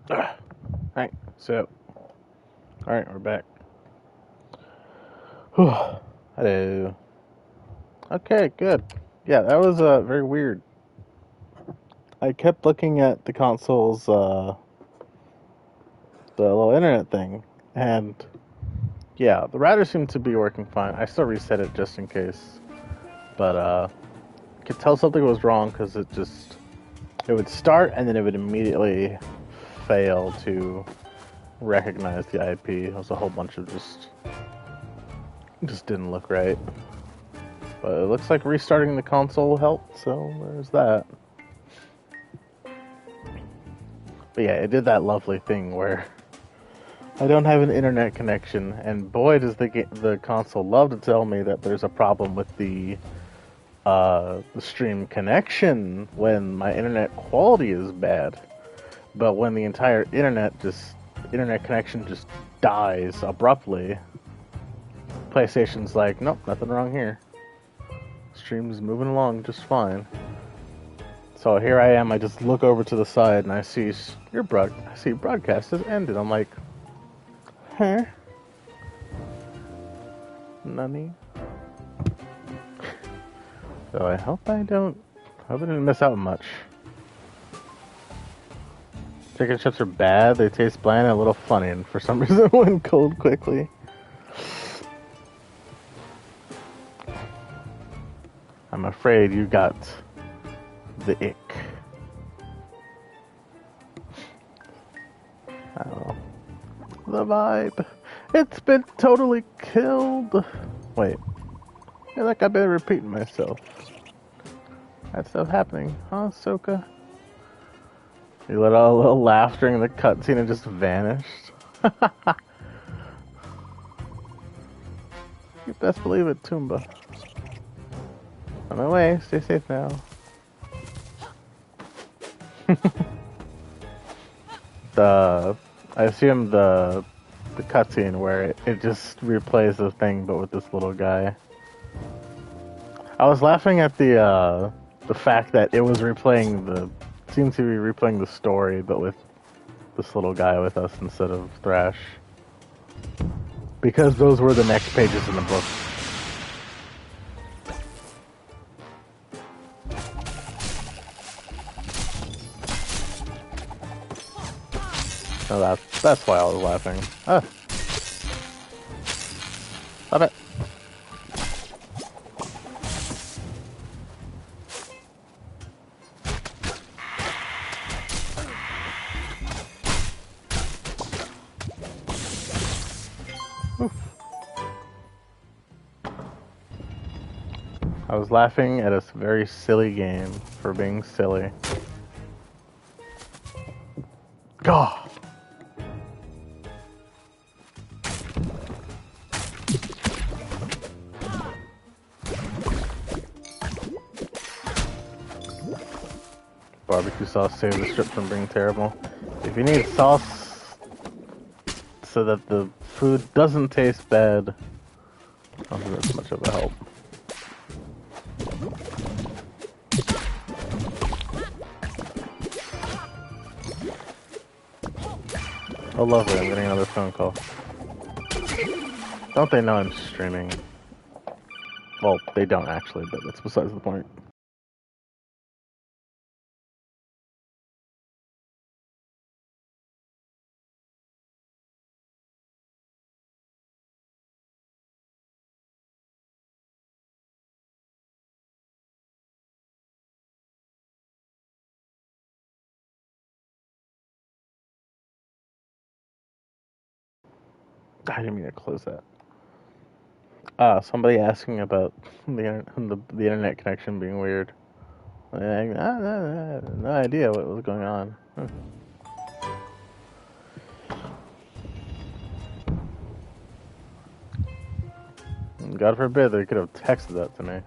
Alright, so. Alright, we're back. Whew. Hello. Okay, good. Yeah, that was very weird. I kept looking at the console's the little internet thing, and yeah, the router seemed to be working fine. I still reset it just in case, but I could tell something was wrong because it would start and then it would immediately fail to recognize the IP. It was a whole bunch of just didn't look right. But it looks like restarting the console helped, so there's that. But yeah, it did that lovely thing where I don't have an internet connection, and boy does the console love to tell me that there's a problem with the stream connection when my internet quality is bad. But when the entire internet connection just dies abruptly, PlayStation's like, nope, nothing wrong here. Stream's moving along just fine. So here I am, I just look over to the side and I see broadcast has ended. I'm like, huh? Nani? So I hope I didn't miss out much. Chicken chips are bad, they taste bland and a little funny, and for some reason went cold quickly. I'm afraid you got the ick. Oh. The vibe. It's been totally killed. Wait. I feel like I've been repeating myself. That stuff happening, huh, Soka? You let out a little laugh during the cutscene and just vanished. You best believe it, Toomba. On my way, stay safe now. I assume the cutscene where it just replays the thing but with this little guy. I was laughing at the fact that it was seemed to be replaying the story but with this little guy with us instead of Thrash. Because those were the next pages in the book. So that's why I was laughing. Ah. Stop it. Oof. I was laughing at a very silly game for being silly. God. Barbecue sauce saves the strip from being terrible. If you need sauce so that the food doesn't taste bad, I don't think that's much of a help. Oh lovely, I'm getting another phone call. Don't they know I'm streaming? Well, they don't actually, but that's besides the point. I didn't mean to close that. Somebody asking about the internet connection being weird. No idea what was going on. God forbid they could have texted that to me.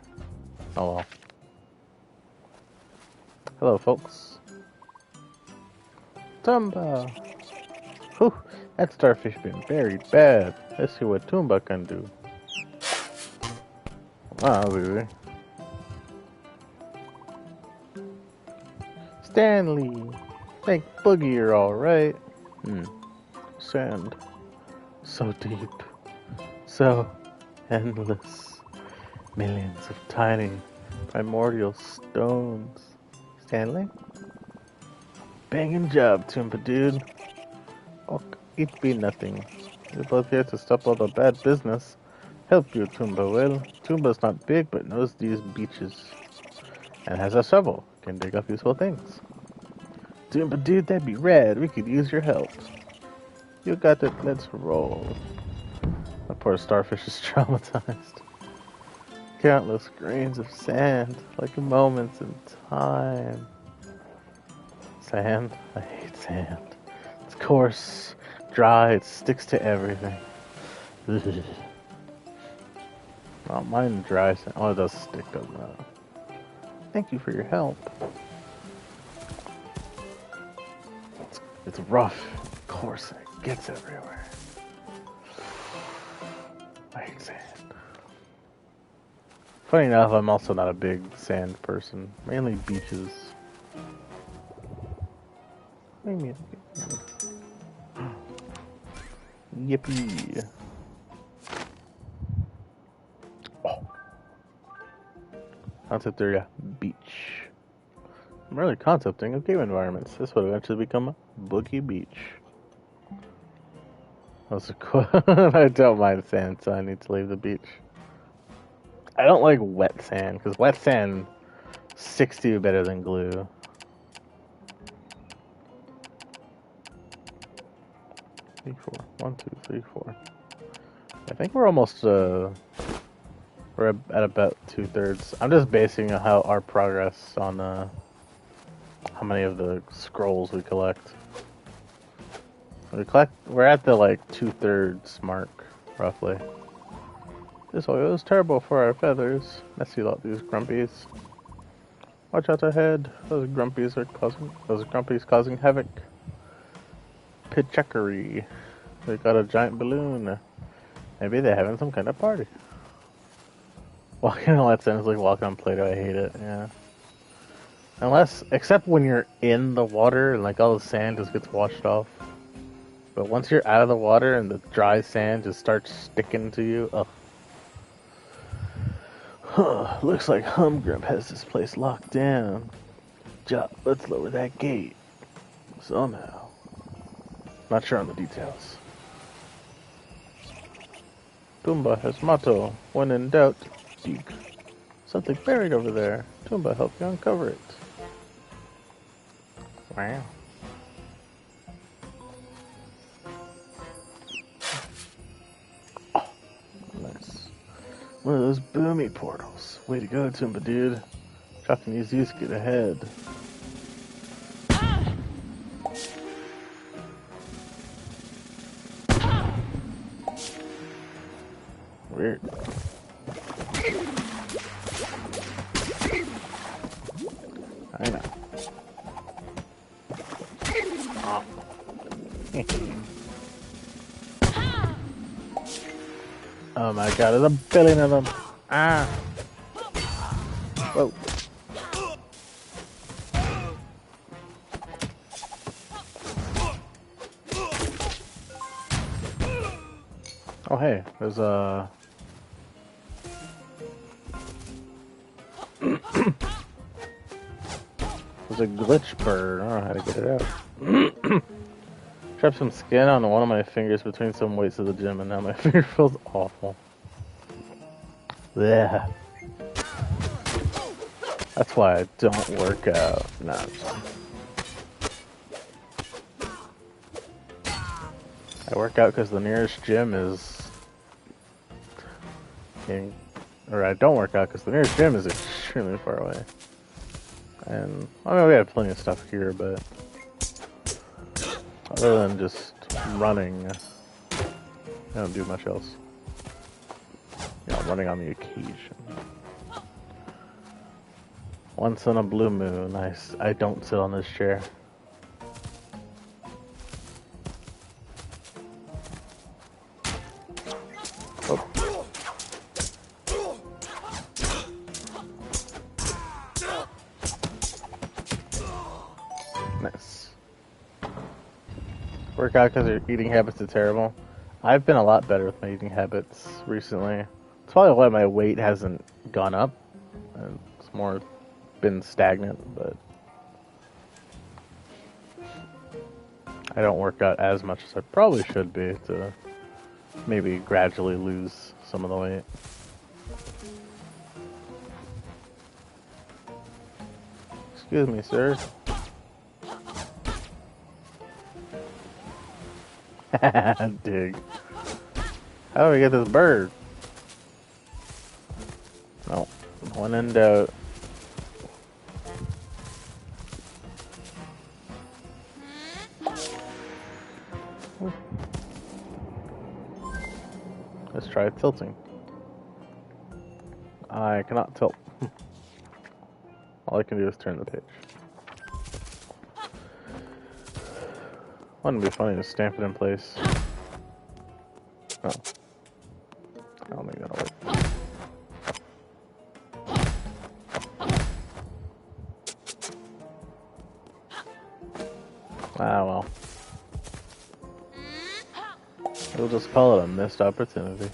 Oh well. Hello, folks. Tumba! Whew, that starfish been buried bad. Let's see what Toomba can do. Wow, that was easy. Stanley! Thank Boogie you're alright. Sand. So deep. So endless. Millions of tiny, primordial stones. Stanley? Banging job, Toomba dude. Oh, it be nothing. We're both here to stop all the bad business. Help you, Toomba will. Toomba's not big, but knows these beaches. And has a shovel. Can dig up useful things. Toomba dude, that'd be rad. We could use your help. You got it. Let's roll. The poor starfish is traumatized. Countless grains of sand, like moments in time. Sand? I hate sand. It's coarse, dry, it sticks to everything. Ugh. Oh, mine dry sand. Oh, it does stick, doesn't it? Thank you for your help. It's rough, coarse, and it gets everywhere. I hate sand. Funny enough, I'm also not a big sand person. Mainly beaches. Yippee. Oh. Concept area, beach. I'm really concepting of game environments. This would eventually become Boogie Beach. That's a quote. I don't mind sand, so I need to leave the beach. I don't like wet sand, because wet sand sticks to you better than glue. Three, four. 1, 2, 3, 4. I think we're almost, we're at about 2/3. I'm just basing how our progress on, how many of the scrolls we collect. We're at the, like, 2/3 mark, roughly. This oil is terrible for our feathers. Messy lot, these grumpies. Watch out ahead. Those grumpies causing havoc. Pitcheckery. They got a giant balloon. Maybe they're having some kind of party. Walking on that sounds like walking on Play-Doh. I hate it. Yeah. Except when you're in the water and like all the sand just gets washed off. But once you're out of the water and the dry sand just starts sticking to you, ugh. Huh, looks like Humgrump has this place locked down. Let's lower that gate. Somehow. Not sure on the details. Toomba has motto. When in doubt, seek. Something buried over there. Toomba, help you uncover it. Wow. Oh, nice. One of those boomy portals. Way to go, Toomba dude. Dropping these to get ahead. Weird. I know. Oh. Oh my god, there's a billion of them. Ah. Whoa. Oh hey, there's a... There's a glitch bird. I don't know how to get it out. Trapped some skin on one of my fingers between some weights of the gym, and now my finger feels awful. Yeah. That's why I don't work out. Nah, I'm just... I work out because the nearest gym is... Or I don't work out because the nearest gym is extremely far away. And, I mean, we have plenty of stuff here, but... Other than just running, I don't do much else. You know, running on the occasion. Once in a blue moon, I don't sit on this chair. Oh. work out because your eating habits are terrible. I've been a lot better with my eating habits recently. It's probably why my weight hasn't gone up. It's more been stagnant, but I don't work out as much as I probably should be to maybe gradually lose some of the weight. Excuse me, sir. Dig. How do we get this bird? No. When in doubt. Let's try tilting. I cannot tilt. All I can do is turn the page. Wouldn't it be funny to stamp it in place? Oh. I don't think that'll work. Ah, well. We'll just call it a missed opportunity.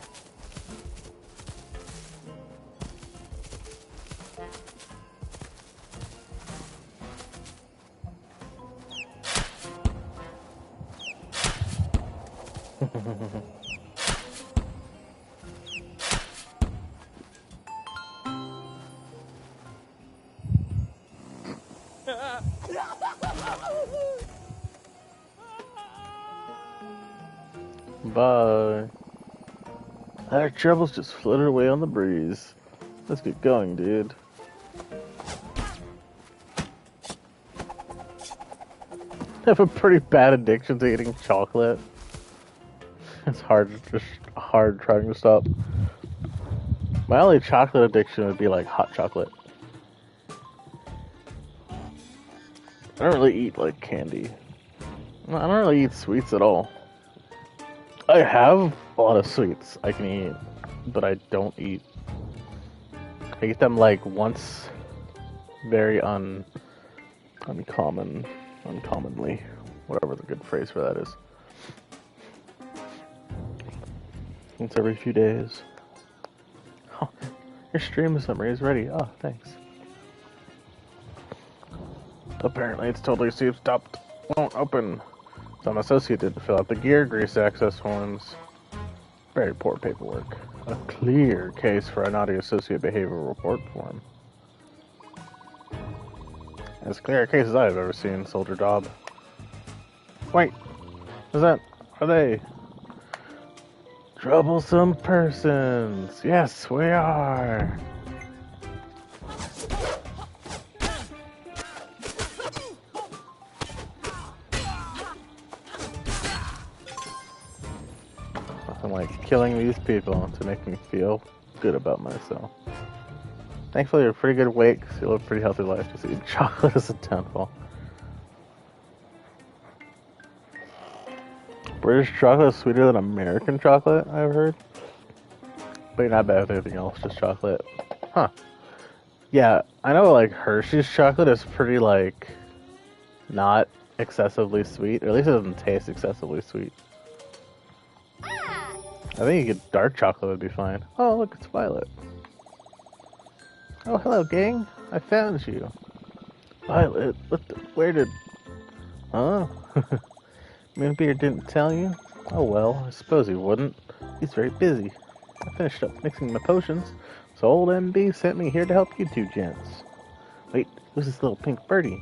Bye. Our troubles just floated away on the breeze. Let's get going, dude. I have a pretty bad addiction to eating chocolate. It's hard trying to stop. My only chocolate addiction would be like hot chocolate. I don't really eat like candy. I don't really eat sweets at all. I have a lot of sweets I can eat, but I don't eat. I eat them like once, very uncommonly, whatever the good phrase for that is. Once every few days. Oh, your stream summary is ready. Oh, thanks. Apparently it's totally stopped. Won't open. Some associate didn't fill out the gear grease access forms. Very poor paperwork. A clear case for a naughty associate behavior report form. As clear a case as I've ever seen, Soldier Dob. Wait, are they? Troublesome persons. Yes, we are. I'm like killing these people to make me feel good about myself. Thankfully, you're a pretty good weight because you live a pretty healthy life. Just eating chocolate is a downfall. British chocolate is sweeter than American chocolate, I've heard. But you're not bad with anything else, just chocolate. Huh. Yeah, I know like Hershey's chocolate is pretty like not excessively sweet, or at least it doesn't taste excessively sweet. I think you get dark chocolate would be fine. Oh, look, it's Violet. Oh, hello, gang. I found you. Violet, where did... Huh? Moonbeard didn't tell you? Oh well, I suppose he wouldn't. He's very busy. I finished up mixing my potions, so old MB sent me here to help you two gents. Wait, who's this little pink birdie?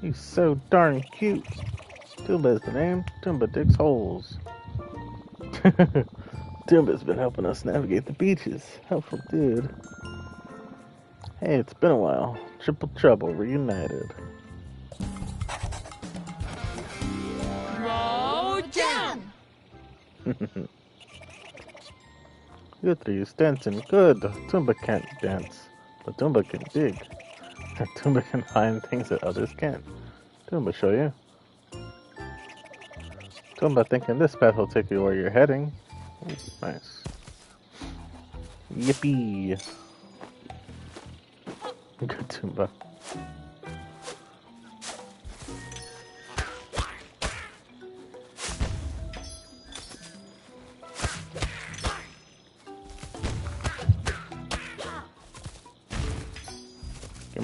He's so darn cute. Toomba is the name. Toomba digs holes. Toomba's been helping us navigate the beaches. Helpful dude. Hey, it's been a while. Triple Trouble reunited. Throw down! You three's dancing good. Toomba can't dance, but Toomba can dig. Toomba can find things that others can't. Toomba show you. Toomba thinking this path will take you where you're heading. Ooh, nice. Yippee! Good Toomba.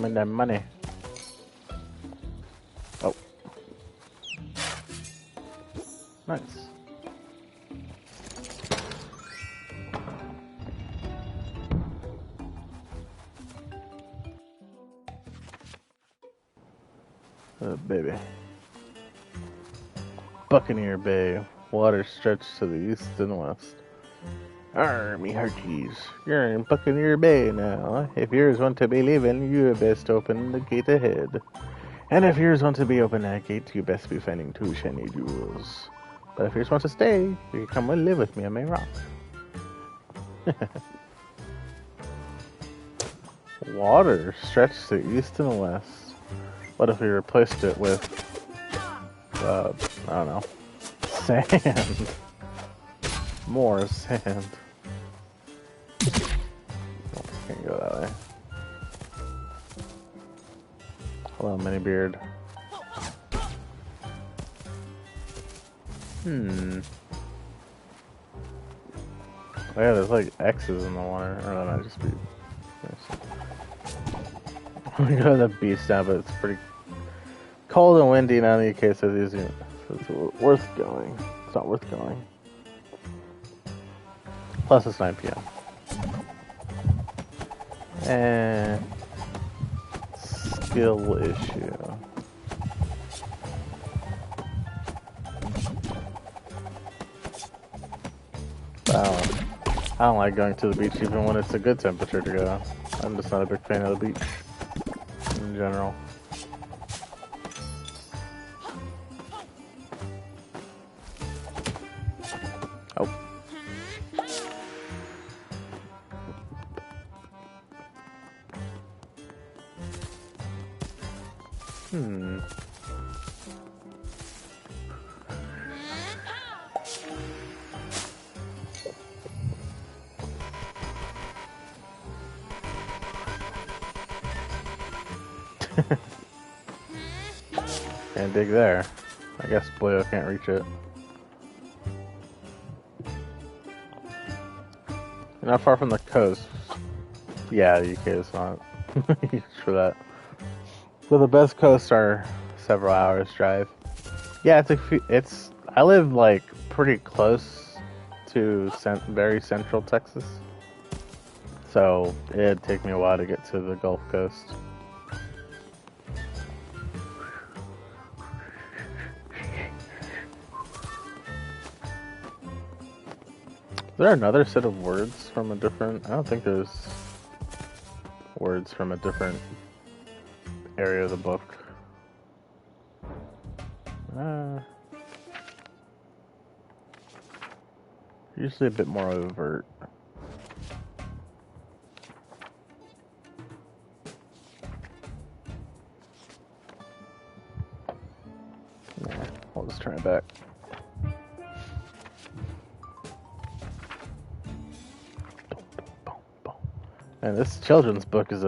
Give me that money. Oh. Nice. Oh, baby. Buccaneer Bay. Water stretched to the east and west. Arr, me hearties. You're in Buccaneer Bay now. If yours want to be leaving, you best open the gate ahead. And if yours want to be open that gate, you best be finding 2 shiny jewels. But if yours want to stay, you can come and live with me on my rock. Water stretched to east and west. What if we replaced it with, I don't know, sand? More sand. Oh, can't go that way. Hello, mini beard. Oh yeah, there's like X's in the water. Or that might just be. We go to the beach now, but it's pretty cold and windy now in the UK, so it's worth going. It's not worth going. Plus, it's 9 p.m. And skill issue. Wow. I don't like going to the beach even when it's a good temperature to go. I'm just not a big fan of the beach in general. Oh. Can't dig there. I guess Boyo can't reach it. You're not far from the coast. Yeah, the UK is not used for that. But the best coasts are several hours drive. Yeah, I live like pretty close to very central Texas. So it'd take me a while to get to the Gulf Coast. Is there another set of words from a different... I don't think there's words from a different area of the book. Usually a bit more overt. Yeah, I'll just turn it back. And this children's book is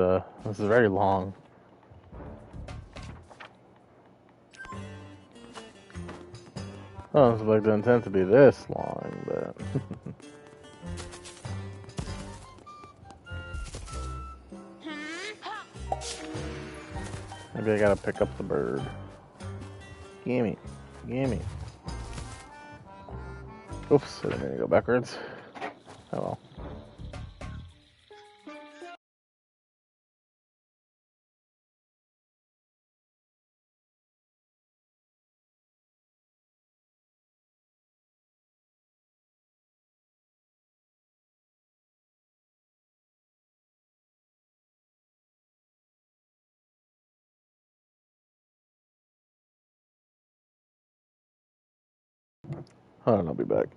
very long. Oh, it's like the intent to be this long, but maybe I gotta pick up the bird. Gimme, gimme. Oops, I didn't mean to go backwards. Oh well. Hold on, I'll be back.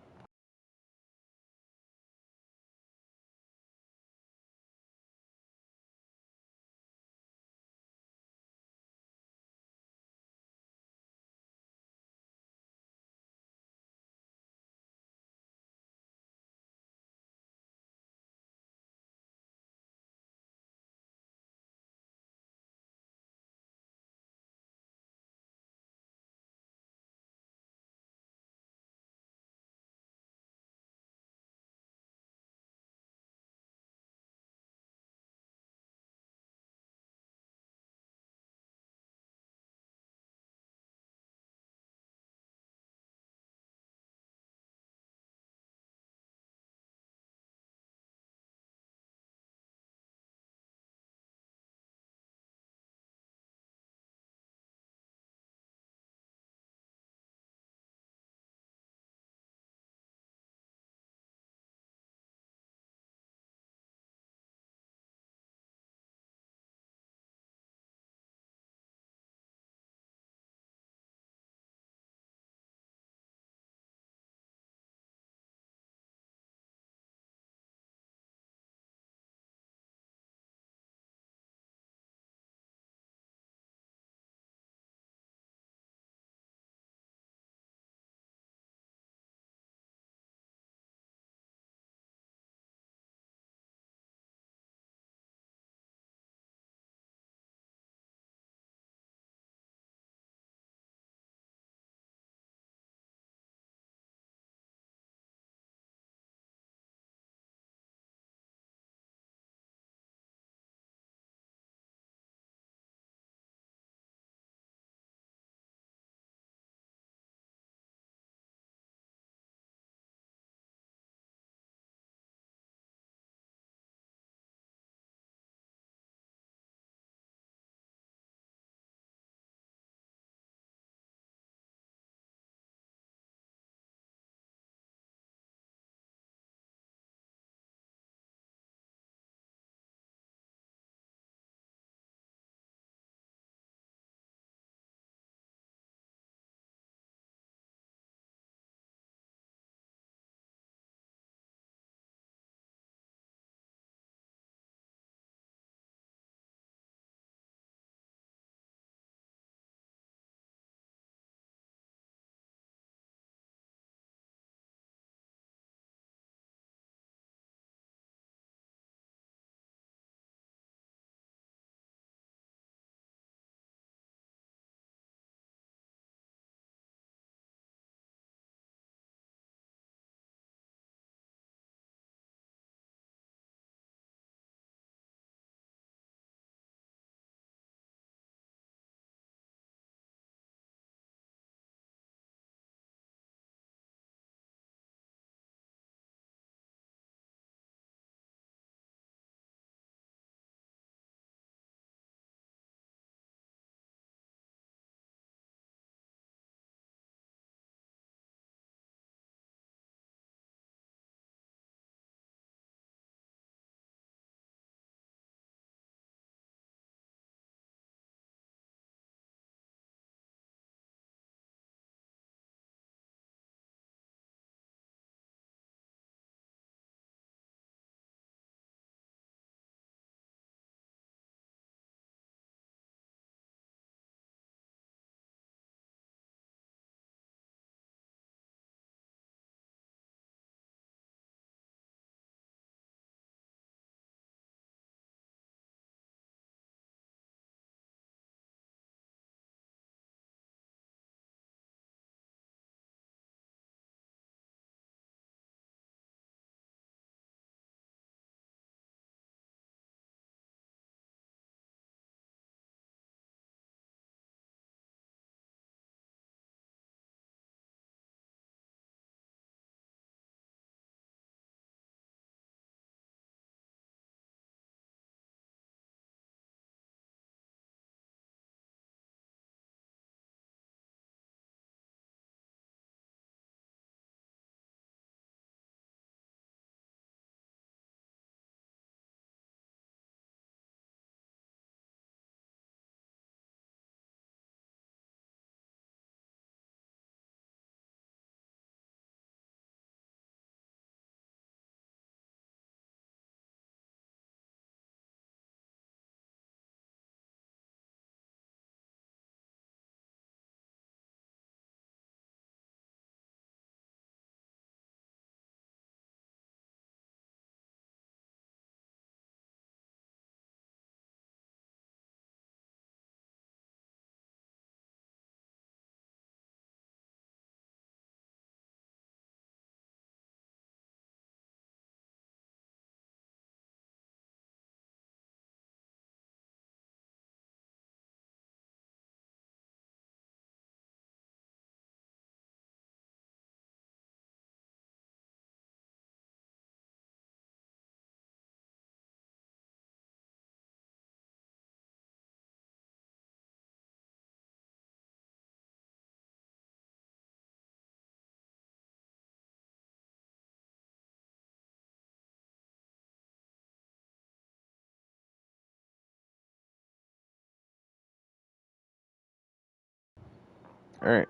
Alright.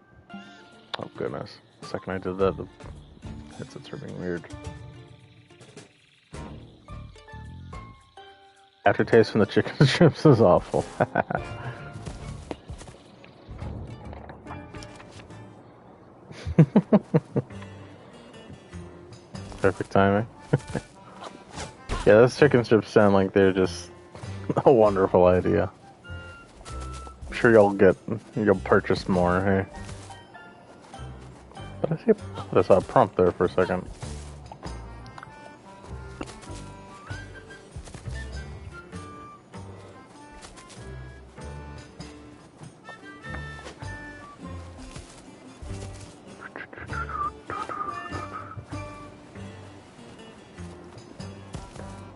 Oh goodness. The second I did that, the headsets are being weird. Aftertaste from the chicken strips is awful. Perfect timing. Yeah, those chicken strips sound like they're just a wonderful idea. I'm sure you'll purchase more, hey? But I saw a prompt there for a second.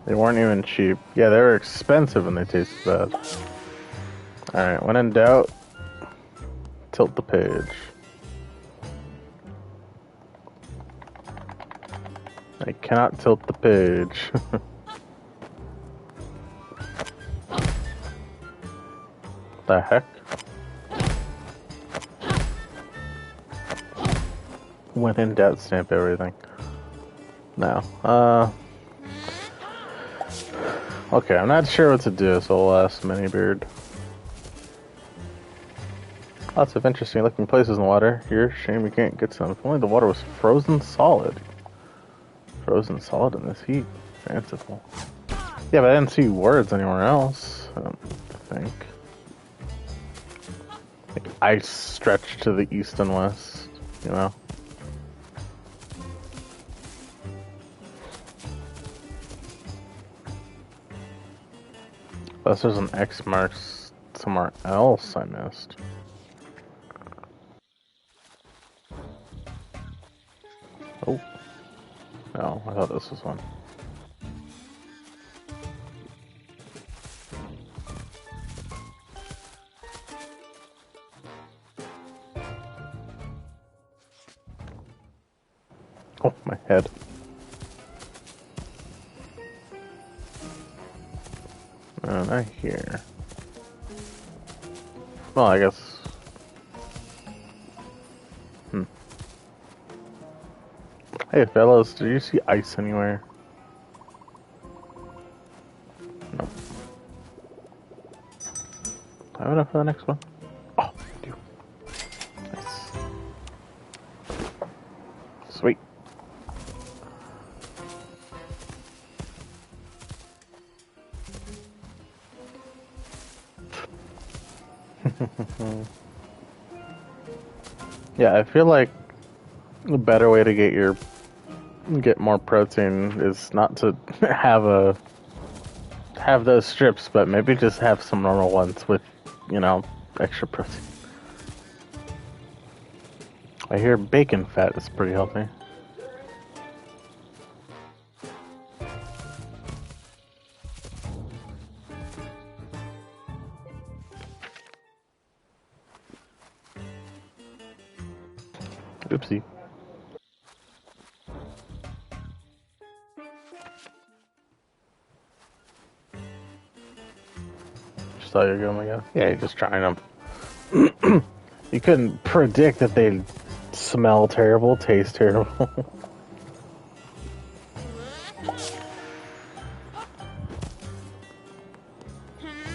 They weren't even cheap. Yeah, they were expensive and they tasted bad. Alright, when in doubt, tilt the page. I cannot tilt the page. The heck? When in doubt, stamp everything. No. Okay, I'm not sure what to do, so we'll ask Minibeard. Lots of interesting looking places in the water. Here, shame we can't get some. If only the water was frozen solid. Frozen solid in this heat. Fanciful. Yeah, but I didn't see words anywhere else, I don't think. Like ice stretched to the east and west, you know? Unless there's an X marks somewhere else I missed. Oh. No, I thought this was one. Oh, my head. Not here. Well, I guess. Hey, fellas, did you see ice anywhere? No. Do I have enough for the next one? Oh, I do. Nice. Sweet. Yeah, I feel like the better way to get more protein is not to have those strips, but maybe just have some normal ones with, you know, extra protein. I hear bacon fat is pretty healthy. Oopsie. Just thought you were going again. Yeah, you're just trying them. You couldn't predict that they'd smell terrible, taste terrible.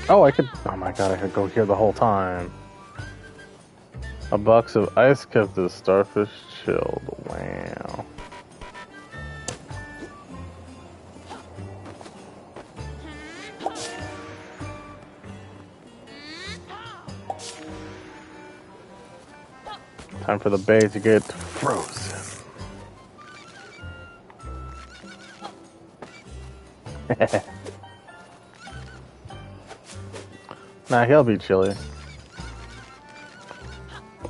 Oh, oh my god, I could go here the whole time. A box of ice kept the starfish chilled. Wow. Time for the bay to get frozen. Nah, he'll be chilly.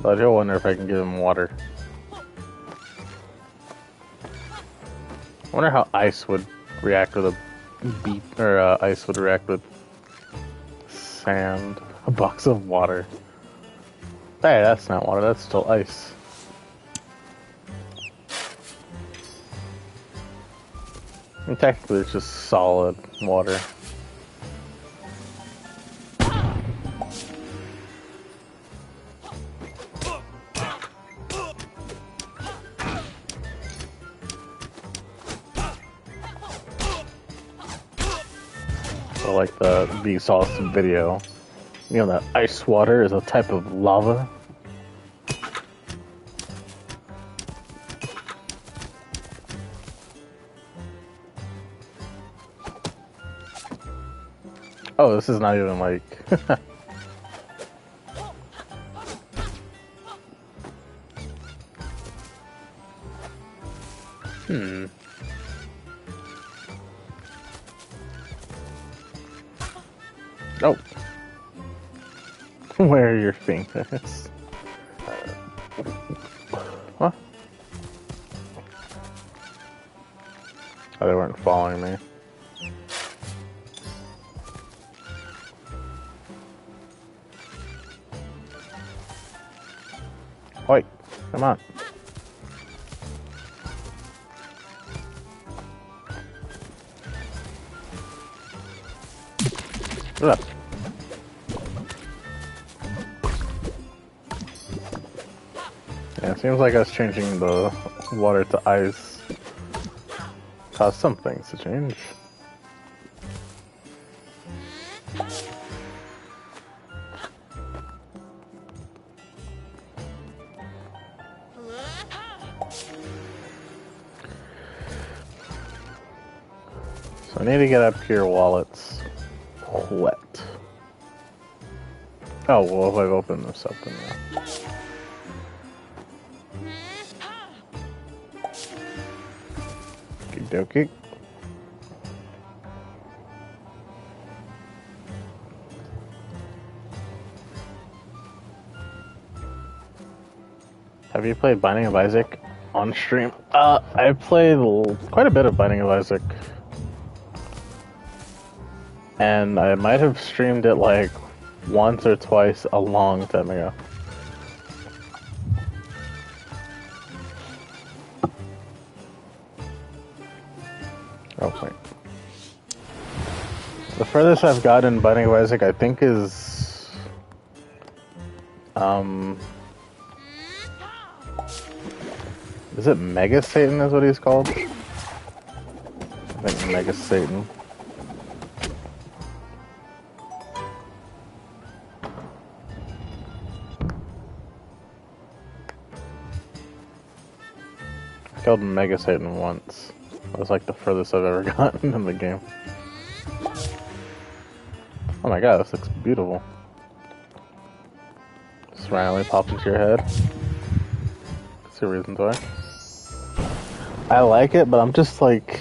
But he'll wonder if I can give him water. I wonder how ice would react with a ice would react with sand. A box of water. Hey, that's not water, that's still ice. And technically it's just solid water. Or like the Vsauce video. You know that ice water is a type of lava? Oh, this is not even like... Oh. Where are your fingers? What? Oh, they weren't following me. Wait, come on. Look. Yeah, it seems like us changing the water to ice caused some things to change. So I need to get up here while it's wet. Oh, well, if I've opened this up, then yeah. Okie dokie. Have you played Binding of Isaac on stream? I've played quite a bit of Binding of Isaac. And I might have streamed it like once or twice a long time ago. Oh, wait. The furthest I've gotten in Binding of Isaac, I think, is... Is it Mega Satan is what he's called? I think Mega Satan. I killed Mega Satan once. That was like the furthest I've ever gotten in the game. Oh my god, this looks beautiful. Just randomly pop into your head. That's the reason why. I like it, but I'm just like...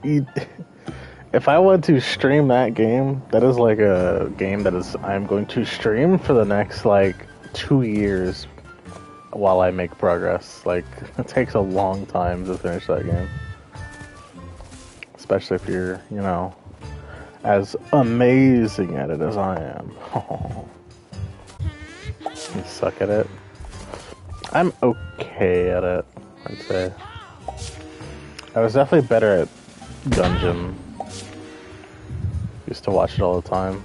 If I want to stream that game, that is like a game that is I'm going to stream for the next like 2 years while I make progress. Like, it takes a long time to finish that game. Especially if you're, you know, as amazing at it as I am. You suck at it. I'm okay at it, I'd say. I was definitely better at Dungeon. Used to watch it all the time.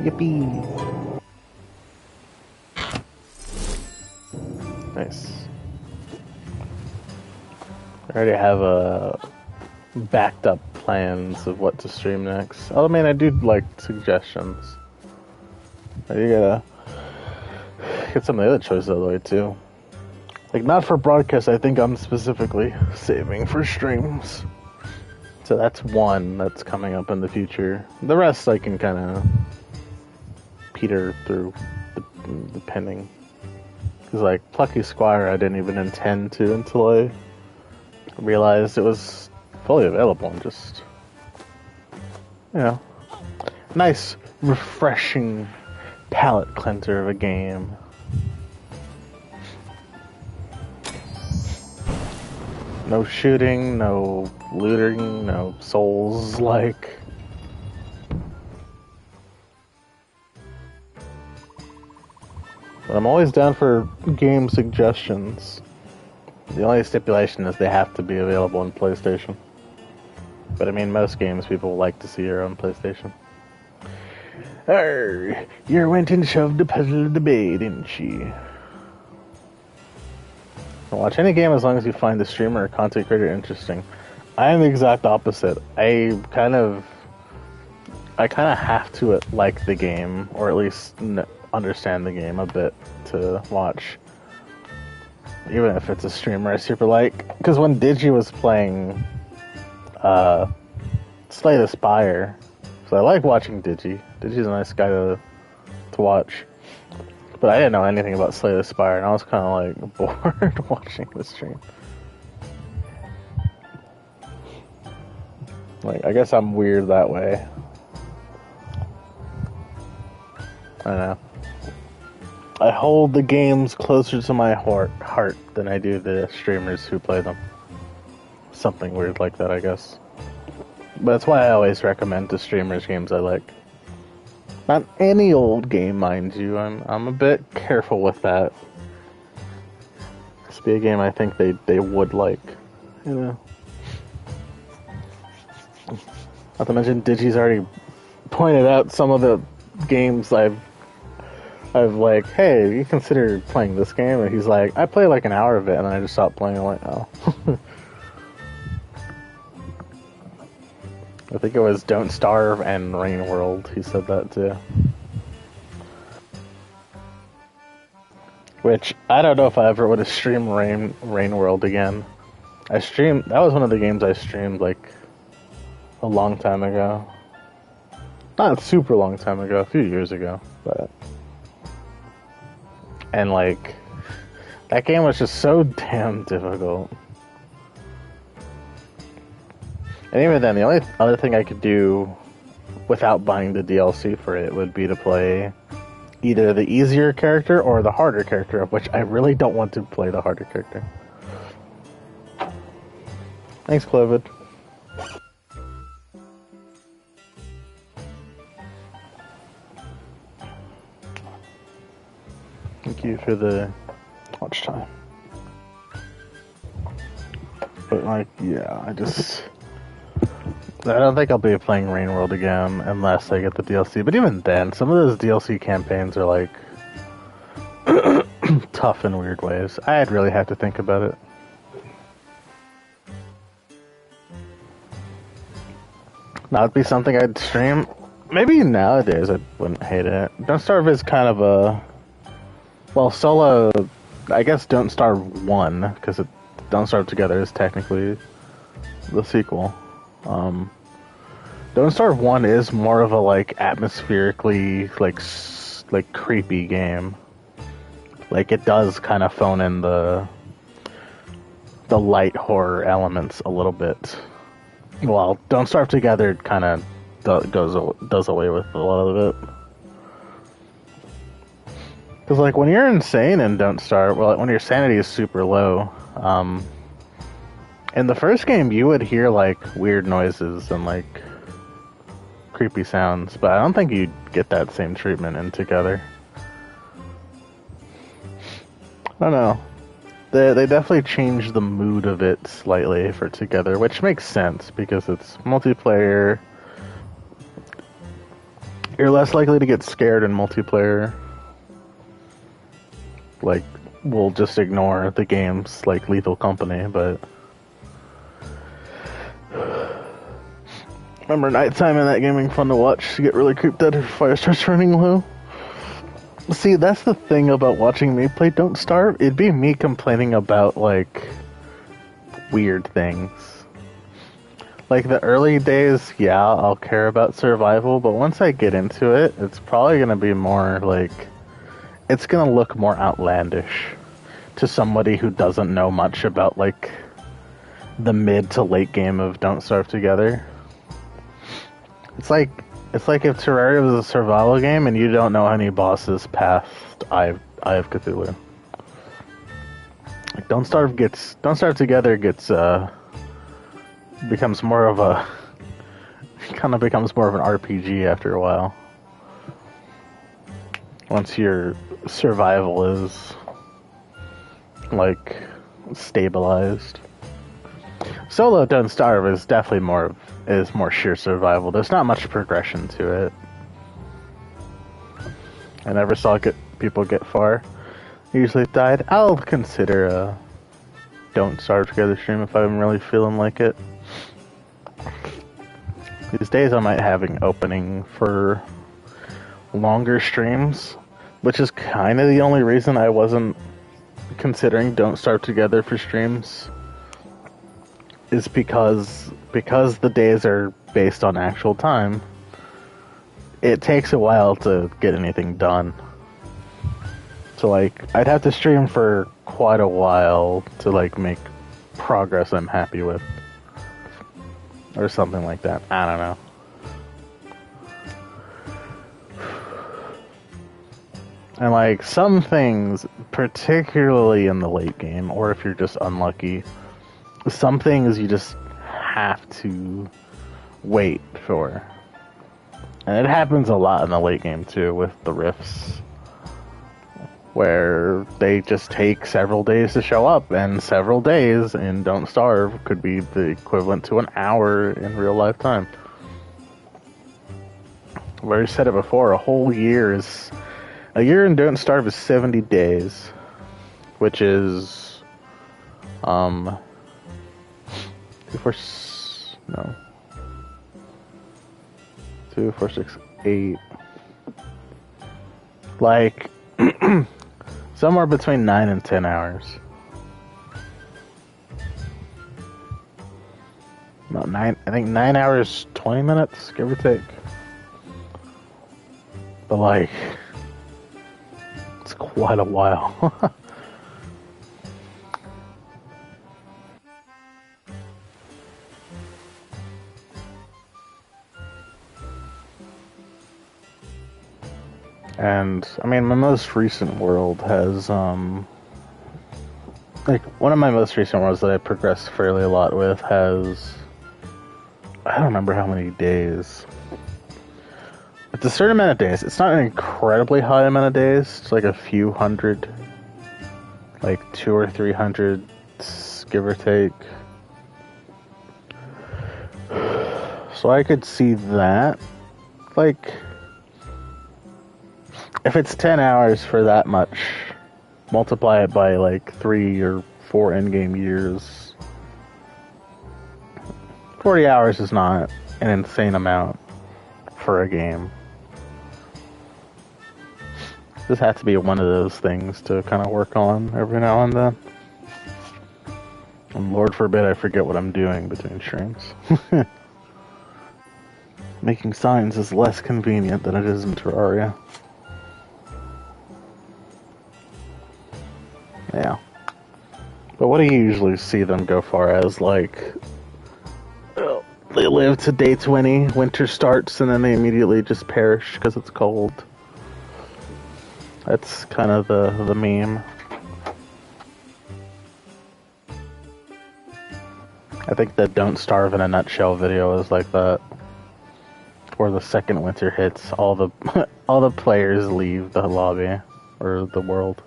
Yippee! Nice. I already have backed up plans of what to stream next. Oh, I mean, I do like suggestions. You gotta get some of the other choices out of the way too. Like, not for broadcast, I think I'm specifically saving for streams. So that's one that's coming up in the future. The rest I can kind of peter through depending. Because like Plucky Squire I didn't even intend to until I realized it was fully available and just, you know, nice, refreshing palate cleanser of a game. No shooting, no looting, no souls like. But I'm always down for game suggestions. The only stipulation is they have to be available on PlayStation. But I mean, most games people like to see are on PlayStation. Arr, you went and shoved the puzzle of the bay, didn't she? Watch any game as long as you find the streamer or content creator interesting. I am the exact opposite. I kind of have to like the game, or at least understand the game a bit to watch. Even if it's a streamer I super like. Because when Digi was playing Slay the Spire, so I like watching Digi. Digi's a nice guy to watch. But I didn't know anything about Slay the Spire, and I was kind of like bored watching the stream. Like, I guess I'm weird that way. I don't know. I hold the games closer to my heart than I do the streamers who play them. Something weird like that, I guess. But that's why I always recommend to streamers games I like. Not any old game, mind you. I'm a bit careful with that. This be a game I think they would like, you know. Not to mention, Digi's already pointed out some of the games I've like, hey, you consider playing this game? And he's like, I play like an hour of it, and then I just stopped playing. I'm like, oh. I think it was Don't Starve and Rain World. He said that too. Which, I don't know if I ever would have streamed Rain World again. That was one of the games I streamed like a long time ago. Not a super long time ago, a few years ago, but... And like, that game was just so damn difficult. And even then, the only other thing I could do without buying the DLC for it would be to play either the easier character or the harder character, of which I really don't want to play the harder character. Thanks, Clovid. Thank you for the watch time. But like, yeah, I don't think I'll be playing Rain World again unless I get the DLC. But even then, some of those DLC campaigns are like tough in weird ways. I'd really have to think about it. That would be something I'd stream. Maybe nowadays I wouldn't hate it. Don't Starve is kind of a... Well, solo... I guess Don't Starve 1, because Don't Starve Together is technically the sequel. Don't Starve 1 is more of a, like, atmospherically, like creepy game. Like, it does kind of phone in the light horror elements a little bit. Well, Don't Starve Together kind of does away with a lot of it. Because, like, when you're insane and Don't Starve, well, when your sanity is super low, in the first game you would hear, like, weird noises and, like, creepy sounds, but I don't think you'd get that same treatment in Together. I don't know. They definitely changed the mood of it slightly for Together, which makes sense because it's multiplayer. You're less likely to get scared in multiplayer. Like, we'll just ignore the games like Lethal Company, but... Remember nighttime in that game being fun to watch? You get really creeped out if fire starts running low. See, that's the thing about watching me play Don't Starve. It'd be me complaining about, like, weird things. Like, the early days, yeah, I'll care about survival, but once I get into it, it's probably gonna be more, like... It's gonna look more outlandish to somebody who doesn't know much about, like, the mid to late game of Don't Starve Together. It's like if Terraria was a survival game and you don't know any bosses past Eye of Cthulhu. Like, Don't Starve Together becomes more of an RPG after a while. Once your survival is, like, stabilized. Solo Don't Starve is definitely more sheer survival. There's not much progression to it. I never saw people get far. Usually died. I'll consider Don't Starve Together stream if I'm really feeling like it. These days I might have an opening for longer streams, which is kind of the only reason I wasn't considering Don't Starve Together for streams, is because the days are based on actual time. It takes a while to get anything done. So, like, I'd have to stream for quite a while to, like, make progress I'm happy with. Or something like that. I don't know. And, like, some things, particularly in the late game, or if you're just unlucky, some things you just have to wait for. And it happens a lot in the late game, too, with the rifts, where they just take several days to show up, and several days in Don't Starve could be the equivalent to an hour in real life time. I've already said it before, a year in Don't Starve is 70 days, which is, 2, 4, 6, 8, like, somewhere between 9 and 10 hours. About 9, I think 9 hours, 20 minutes, give or take. But, like, it's quite a while. And, I mean, my most recent world has, like, one of my most recent worlds that I progressed fairly a lot with has, I don't remember how many days. It's a certain amount of days. It's not an incredibly high amount of days. It's like a few hundred, like 200 or 300, give or take. So I could see that, like, if it's 10 hours for that much, multiply it by like 3 or 4 endgame years. 40 hours is not an insane amount for a game. This has to be one of those things to kind of work on every now and then. And Lord forbid I forget what I'm doing between streams. Making signs is less convenient than it is in Terraria. Yeah. But what do you usually see them go far as? Like, they live to day 20, winter starts, and then they immediately just perish because it's cold. That's kind of the meme. I think the Don't Starve in a Nutshell video is like that. Where the second winter hits, all the players leave the lobby, or the world.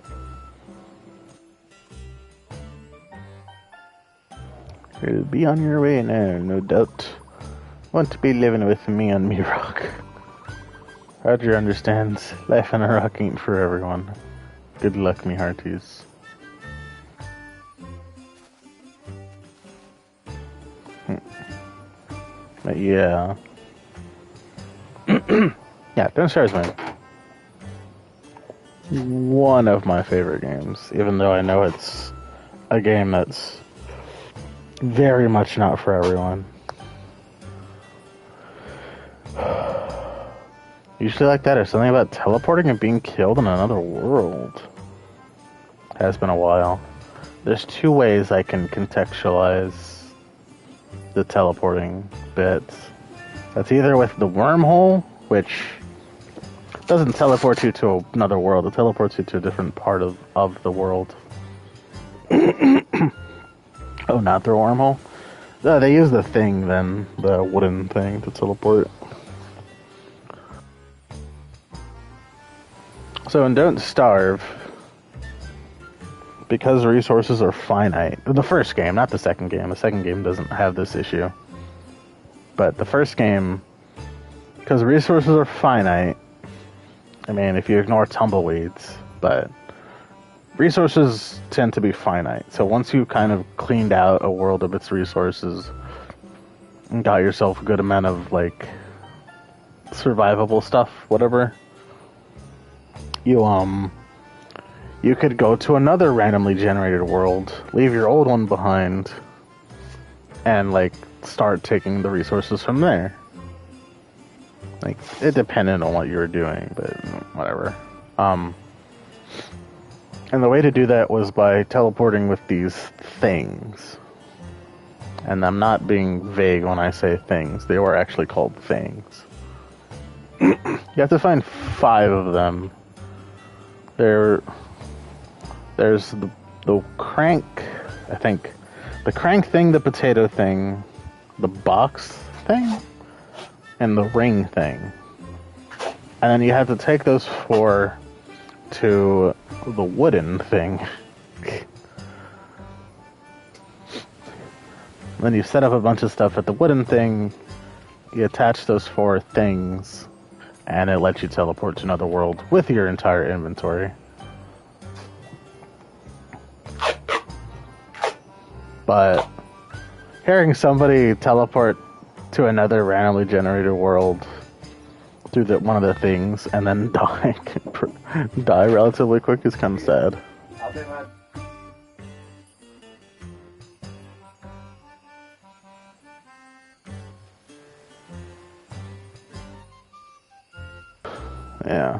You'll be on your way now, no doubt. Want to be living with me on me rock. Roger understands. Life on a rock ain't for everyone. Good luck, me hearties. But yeah. Yeah, Don't Starve is one of my favorite games, even though I know it's a game that's very much not for everyone. Usually like that, or something about teleporting and being killed in another world. Has been a while. There's 2 ways I can contextualize the teleporting bits. That's either with the wormhole, which doesn't teleport you to another world, it teleports you to a different part of the world. Oh, not through a wormhole? No, they use the thing then, the wooden thing to teleport. So in Don't Starve, because resources are finite, the first game, not the second game, the second game doesn't have this issue. But the first game, because resources are finite, I mean, if you ignore tumbleweeds, but resources tend to be finite. So once you kind of cleaned out a world of its resources and got yourself a good amount of like survivable stuff, whatever, you could go to another randomly generated world, leave your old one behind, and like start taking the resources from there. Like, it depended on what you were doing, but whatever. And the way to do that was by teleporting with these things. And I'm not being vague when I say things. They were actually called things. You have to find 5 of them. There's the crank, I think. The crank thing, the potato thing, the box thing, and the ring thing. And then you have to take those 4 to the wooden thing. Then you set up a bunch of stuff at the wooden thing, you attach those 4 things, and it lets you teleport to another world with your entire inventory. But hearing somebody teleport to another randomly generated world through one of the things and then die relatively quick is kind of sad. Yeah.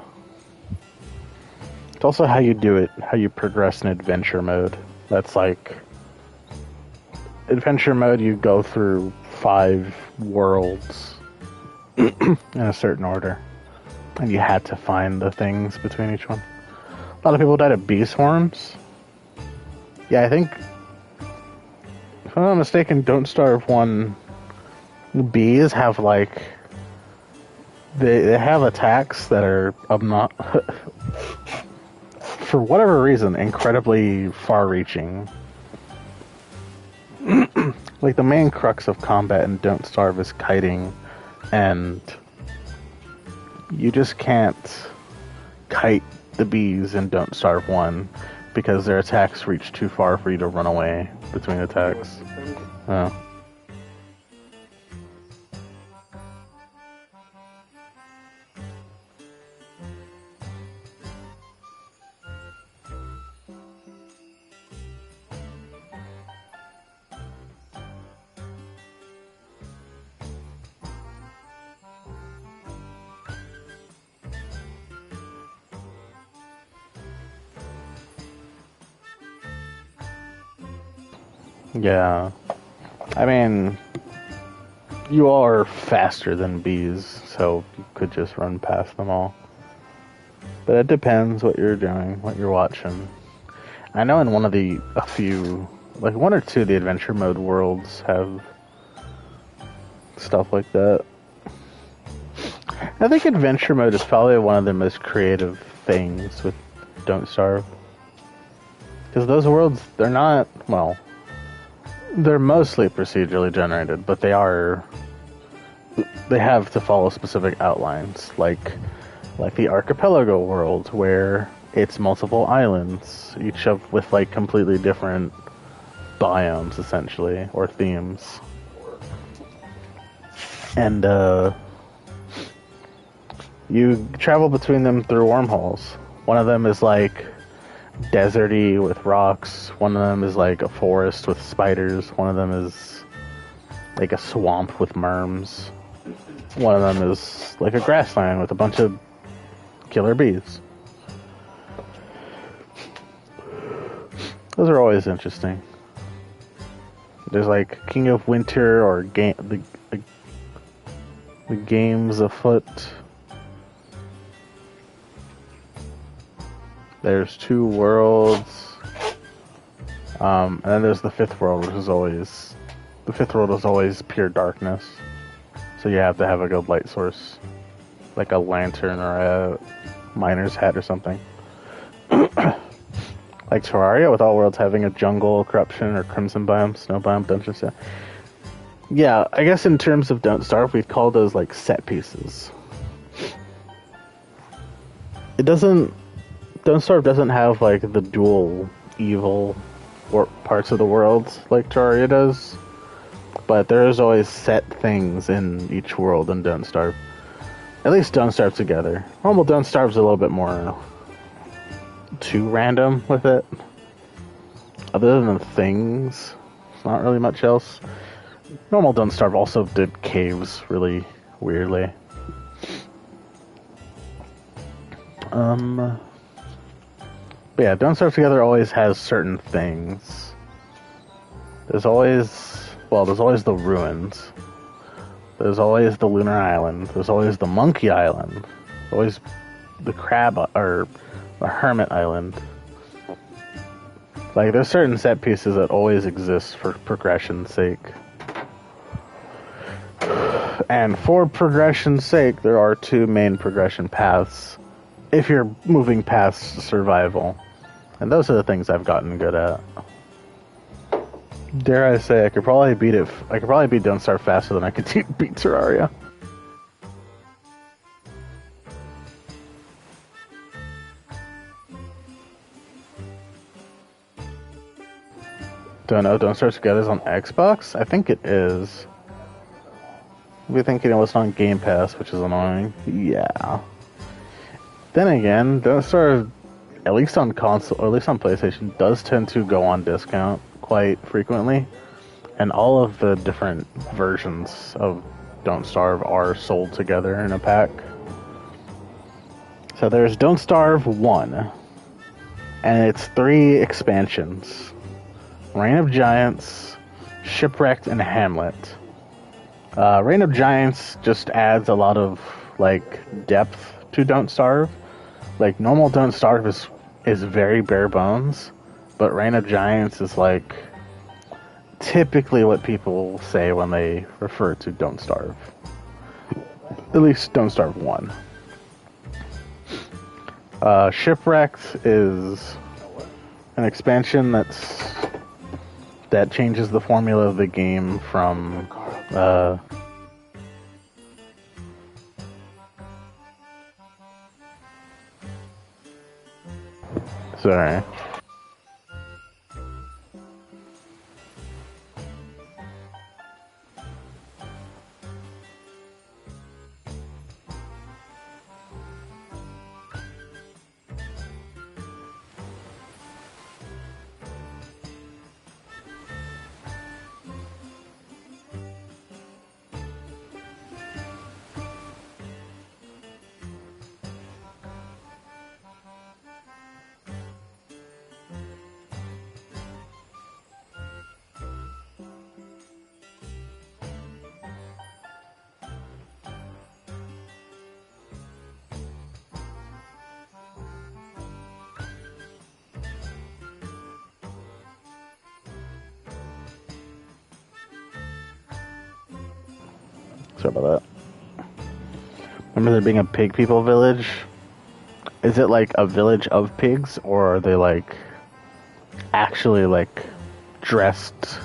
It's also how you do it, how you progress in adventure mode. That's like... Adventure mode, you go through 5 worlds in a certain order. And you had to find the things between each one. A lot of people died of bee swarms. Yeah, I think... If I'm not mistaken, Don't Starve 1... Bees have like... They have attacks that are for whatever reason, incredibly far-reaching. Like, the main crux of combat in Don't Starve is kiting, and you just can't kite the bees in Don't Starve 1 because their attacks reach too far for you to run away between attacks. Oh. Yeah. I mean, you are faster than bees, so you could just run past them all. But it depends what you're doing, what you're watching. I know in a few, like 1 or 2 of the adventure mode worlds have stuff like that. I think adventure mode is probably one of the most creative things with Don't Starve. Because those worlds, they're not, well... They're mostly procedurally generated, but they have to follow specific outlines, like the archipelago world, where it's multiple islands, each with like completely different biomes, essentially, or themes. And you travel between them through wormholes. One of them is like deserty with rocks. One of them is like a forest with spiders. One of them is like a swamp with worms. One of them is like a grassland with a bunch of killer bees. Those are always interesting. There's like King of Winter or the Games Afoot. There's 2 worlds, and then there's the 5th world, which is always... The 5th world is always pure darkness, so you have to have a good light source, like a lantern or a miner's hat or something. Like Terraria, with all worlds having a jungle, corruption, or crimson biome, snow biome, dungeon set. Yeah, I guess in terms of Don't Starve, we'd call those like set pieces. It doesn't Don't Starve doesn't have like the dual evil or parts of the world like Terraria does, but there's always set things in each world in Don't Starve. At least Don't Starve together. Normal Don't Starve's a little bit more too random with it. Other than the things, it's not really much else. Normal Don't Starve also did caves really weirdly. But yeah, Don't Starve Together always has certain things. There's always the ruins. There's always the Lunar Island. There's always the Monkey Island. There's always the Crab or the Hermit Island. Like, there's certain set pieces that always exist for progression's sake. And for progression's sake, there are two main progression paths if you're moving past survival. And those are the things I've gotten good at. Dare I say, I could probably beat Don't Starve faster than I could beat Terraria. Don't know, Don't Starve Together is on Xbox? I think it is. We're thinking it was on Game Pass, which is annoying. Yeah. Then again, Don't Starve, at least on console, or at least on PlayStation, does tend to go on discount quite frequently. And all of the different versions of Don't Starve are sold together in a pack. So there's Don't Starve 1. And it's 3 expansions. Reign of Giants, Shipwrecked, and Hamlet. Reign of Giants just adds a lot of, like, depth to Don't Starve. Like, normal Don't Starve is very bare bones, but Reign of Giants is, like, typically what people say when they refer to Don't Starve. At least Don't Starve 1. Shipwrecked is an expansion that changes the formula of the game from sorry. Sorry about that. Remember there being a pig people village? Is it like a village of pigs, or are they like actually like dressed,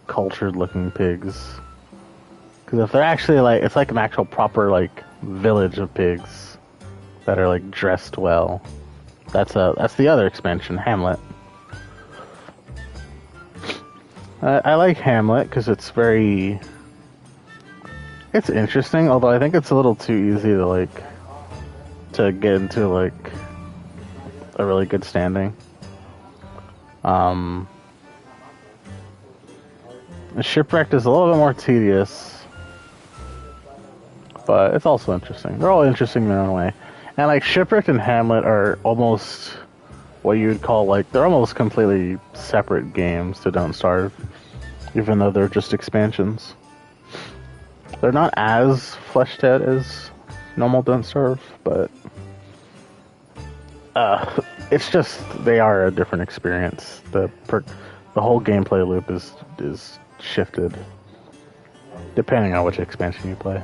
cultured looking pigs? Because if they're actually like, it's like an actual proper like village of pigs that are like dressed well. That's the other expansion, Hamlet. I like Hamlet because it's interesting, although I think it's a little too easy to get into like a really good standing. Shipwrecked is a little bit more tedious, but it's also interesting. They're all interesting in their own way. And like Shipwrecked and Hamlet are almost what you would call like, they're almost completely separate games to Don't Starve, even though they're just expansions. They're not as fleshed out as normal Don't Starve, but it's just, they are a different experience. The whole gameplay loop is shifted depending on which expansion you play.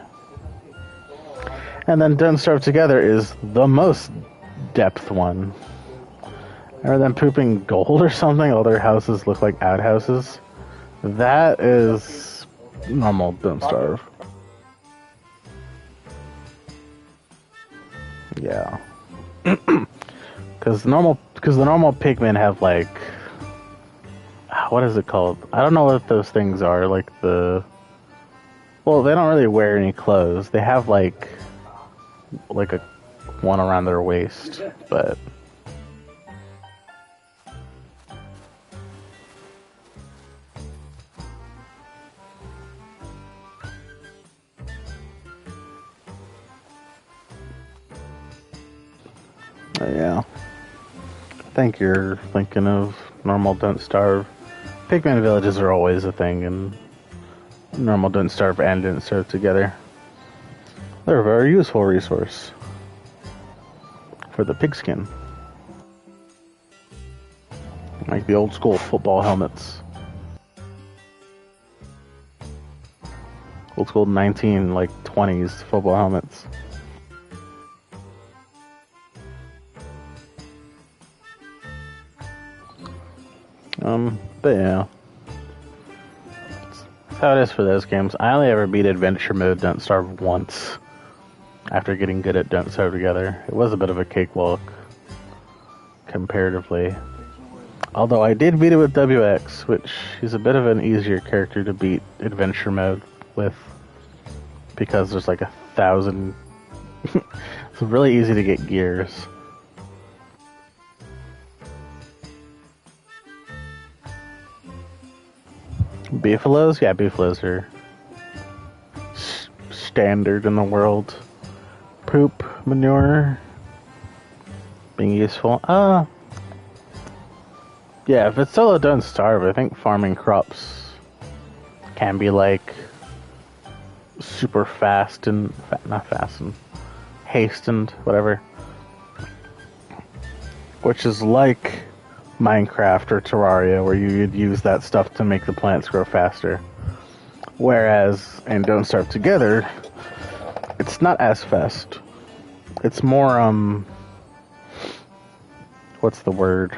And then Don't Starve Together is the most depth one. Remember them pooping gold or something? All their houses look like outhouses. That is normal Don't Starve. Yeah. Because the normal pigmen have like, what is it called? I don't know what those things are. Like well, they don't really wear any clothes. They have like a one around their waist, but. Yeah. I think you're thinking of normal Don't Starve. Pigman villages are always a thing, and normal Don't Starve and Don't Starve together. They're a very useful resource for the pigskin. Like the old school football helmets. Old school 20s football helmets. But yeah. That's how it is for those games. I only ever beat Adventure Mode Don't Starve once. After getting good at Don't Starve Together. It was a bit of a cakewalk. Comparatively. Although I did beat it with WX, which is a bit of an easier character to beat Adventure Mode with. Because there's like 1,000... It's really easy to get gears. Beefaloes? Yeah, beefaloes are standard in the world. Poop, manure, being useful. Yeah, if it's solo Don't Starve, I think farming crops can be like super fast and not fast and hastened, whatever. Which is like Minecraft or Terraria, where you'd use that stuff to make the plants grow faster. Whereas in Don't Starve Together, it's not as fast. It's more, what's the word?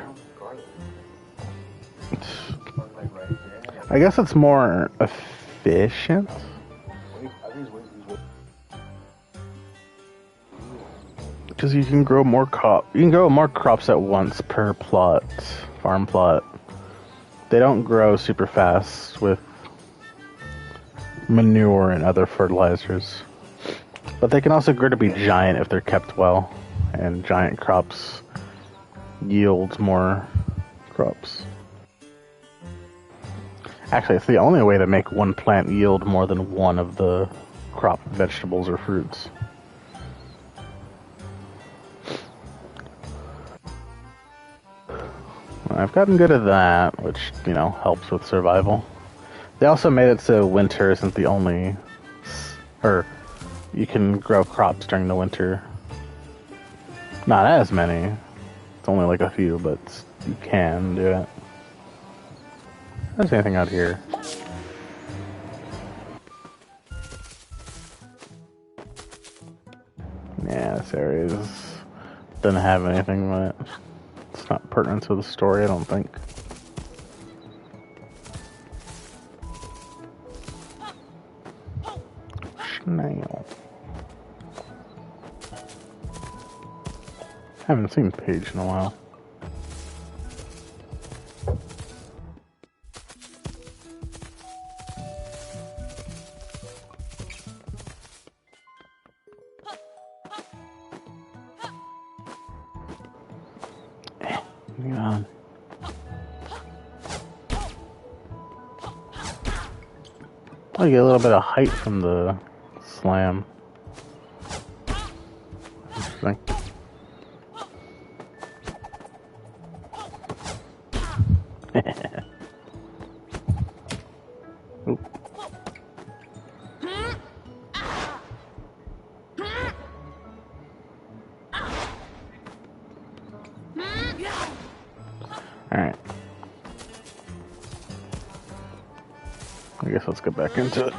I guess it's more efficient. Because you can grow more crops at once per farm plot. They don't grow super fast with manure and other fertilizers. But they can also grow to be giant if they're kept well. And giant crops yield more crops. Actually, it's the only way to make one plant yield more than one of the crop vegetables or fruits. I've gotten good at that, which, helps with survival. They also made it so winter isn't the only... Or, you can grow crops during the winter. Not as many. It's only like a few, but you can do it. There's anything out here? Yeah, this area doesn't have anything, but it's not pertinent to the story, I don't think. Snail. Haven't seen Paige in a while. Hang on. I get a little bit of height from the slam. Interesting. Oop. Alright. I guess let's get back into it.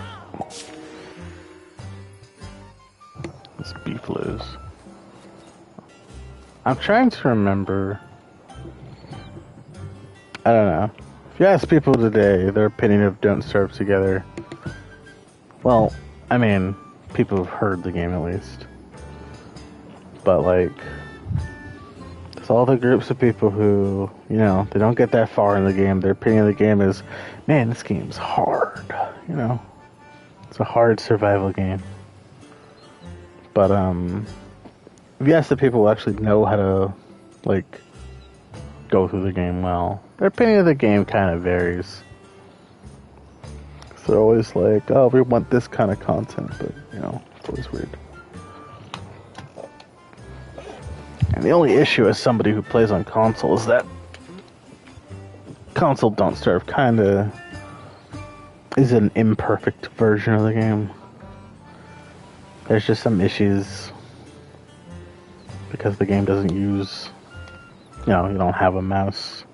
This beef lows. I'm trying to remember. I don't know. If you ask people today their opinion of Don't Starve Together, well, I mean, people have heard the game at least. But like, It's all the groups of people who, they don't get that far in the game. Their opinion of the game is, man, this game's hard. It's a hard survival game. But if you ask the people who actually know how to, go through the game well, their opinion of the game kind of varies. They're always like, oh, we want this kind of content, but, it's always weird. And the only issue as somebody who plays on console is that console Don't Starve kind of is an imperfect version of the game. There's just some issues because the game doesn't use, you don't have a mouse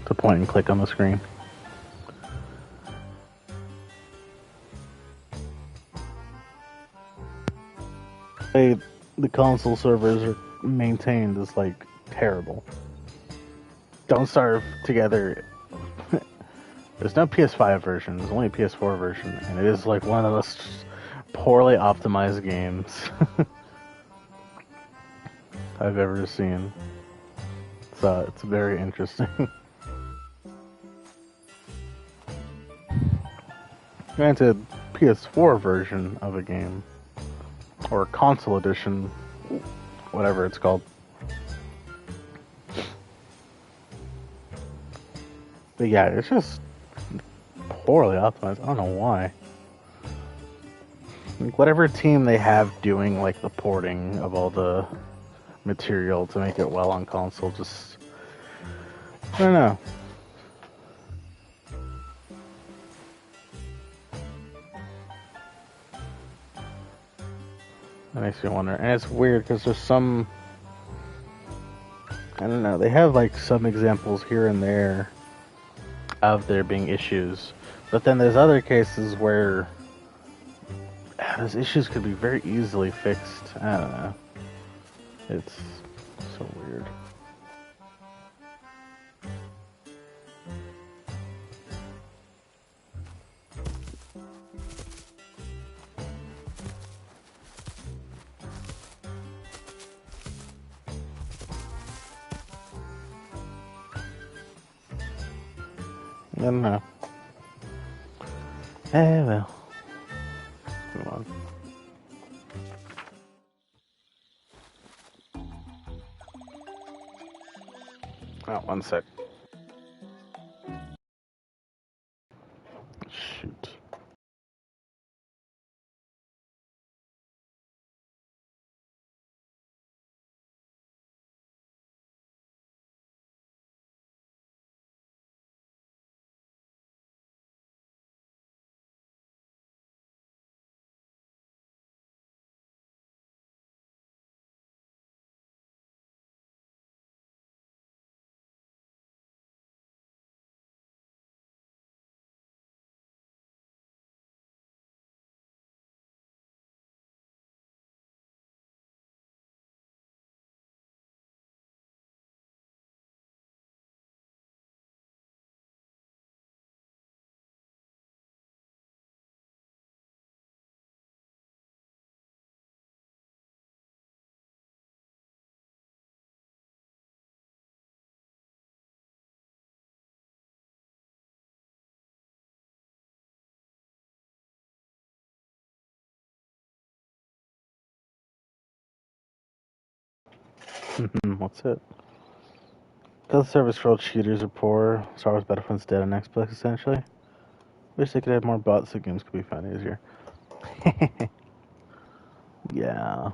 to point and click on the screen. The console servers are maintained is terrible. Don't Starve together. There's no PS5 version. There's only a PS4 version, and it is one of the most poorly optimized games I've ever seen. So it's very interesting. Granted, PS4 version of a game or console edition, whatever it's called. But yeah, it's just poorly optimized. I don't know why. Whatever team they have doing the porting of all the material to make it well on console, just I don't know. That makes me wonder. And it's weird because there's some, I don't know, they have some examples here and there of there being issues. But then there's other cases where those issues could be very easily fixed. I don't know. It's so weird. I don't know. Well. Come on. Oh, one sec. Shoot. What's it? Because the service for old cheaters are poor, Star Wars Battlefront's dead on Xbox essentially. Wish they could have more bots so games could be found easier. Yeah.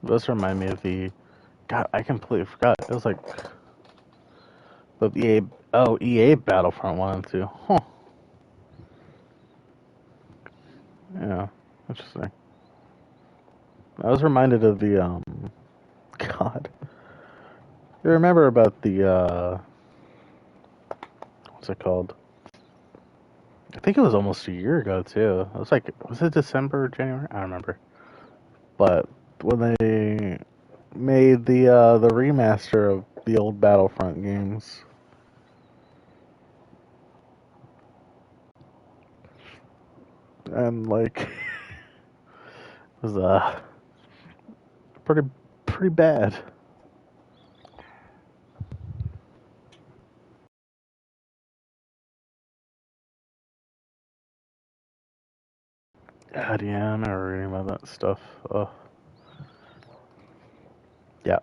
Those remind me of the... God, I completely forgot. It was the EA... Oh, EA Battlefront 1 and 2. Huh. Yeah. Interesting. I was reminded of the, God. You remember about the, what's it called? I think it was almost a year ago, too. It was was it December or January? I don't remember. But when they made the remaster of the old Battlefront games, and it was pretty bad. God, yeah, I remember reading about that stuff. Oh, yeah.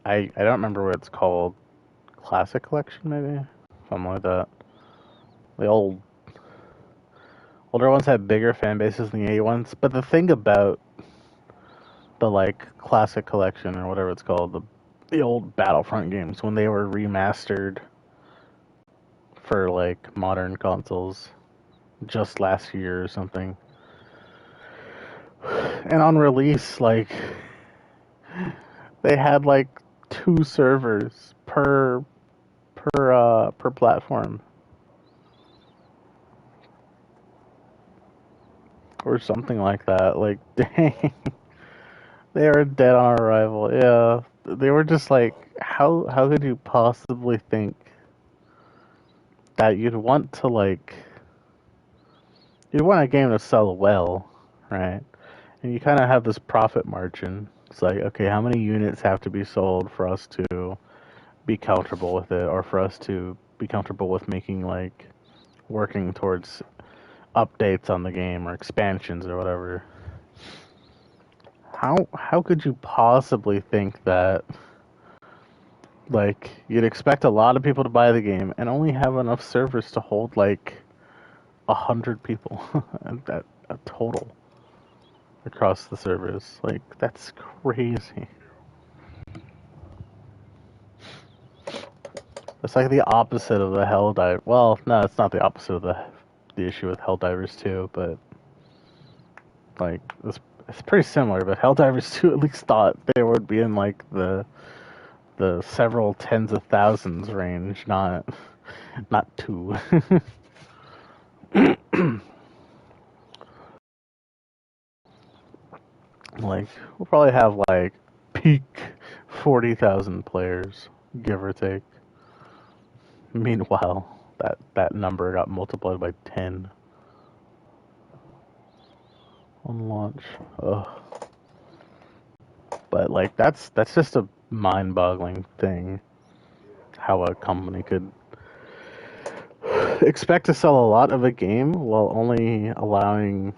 I don't remember what it's called. Classic Collection, maybe? Something like that. The older ones had bigger fan bases than the A ones, but the thing about the, like, Classic Collection, or whatever it's called, the old Battlefront games, when they were remastered for, like, modern consoles just last year or something, and on release, like, they had, like, 2 servers per platform, or something like that. Like, dang, they were dead on arrival. Yeah, they were just like, how could you possibly think that you'd want a game to sell well, right? And you kind of have this profit margin. It's like, okay, how many units have to be sold for us to be comfortable with it, or for us to be comfortable with making, like, working towards updates on the game or expansions or whatever. How could you possibly think that, like, you'd expect a lot of people to buy the game and only have enough servers to hold like 100 people that a total across the servers? Like, that's crazy. It's like the opposite of the Helldive. Well, no, it's not the opposite of the issue with Helldivers 2, but like it's pretty similar. But Helldivers 2 at least thought they would be in like the several tens of thousands range, not 2. Like, we'll probably have like peak 40,000 players, give or take. Meanwhile, that number got multiplied by 10 on launch. Ugh. But like, that's just a mind-boggling thing, how a company could expect to sell a lot of a game while only allowing